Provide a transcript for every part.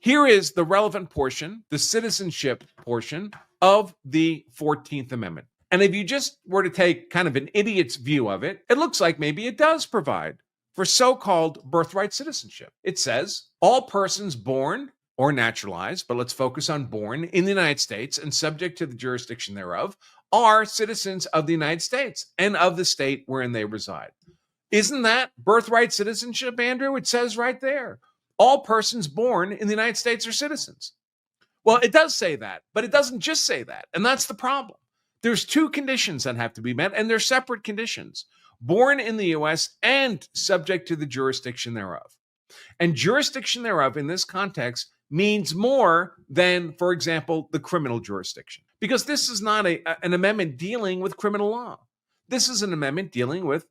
Here is the relevant portion, the citizenship portion of the 14th Amendment. And if you just were to take kind of an idiot's view of it, it looks like maybe it does provide for so-called birthright citizenship. It says, all persons born or naturalized, but let's focus on born in the United States and subject to the jurisdiction thereof, are citizens of the United States and of the state wherein they reside. Isn't that birthright citizenship, Andrew? It says right there, all persons born in the United States are citizens. Well, it does say that, but it doesn't just say that. And that's the problem. There's two conditions that have to be met, and they're separate conditions: born in the U.S. and subject to the jurisdiction thereof. And jurisdiction thereof in this context means more than, for example, the criminal jurisdiction, because this is not an amendment dealing with criminal law. This is an amendment dealing with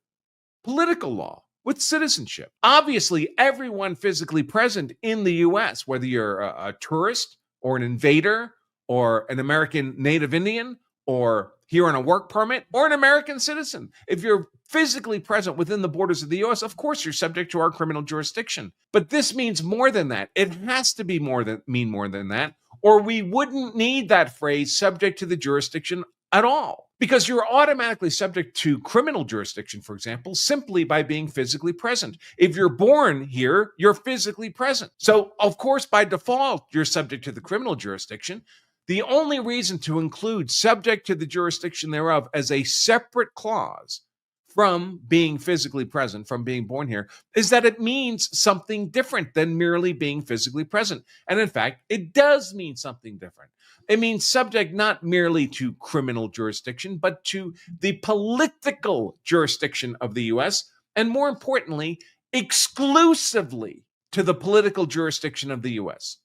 political law, with citizenship. Obviously, everyone physically present in the U.S., whether you're a tourist or an invader or an American native Indian or here on a work permit or an American citizen, if you're physically present within the borders of the U.S., of course, you're subject to our criminal jurisdiction. But this means more than that. It has to be mean more than that, or we wouldn't need that phrase subject to the jurisdiction at all, because you're automatically subject to criminal jurisdiction, for example, simply by being physically present. If you're born here, you're physically present. So, of course, by default, you're subject to the criminal jurisdiction. The only reason to include subject to the jurisdiction thereof as a separate clause from being physically present, from being born here, is that it means something different than merely being physically present. And in fact, it does mean something different. It means subject not merely to criminal jurisdiction, but to the political jurisdiction of the U.S., and more importantly, exclusively to the political jurisdiction of the U.S.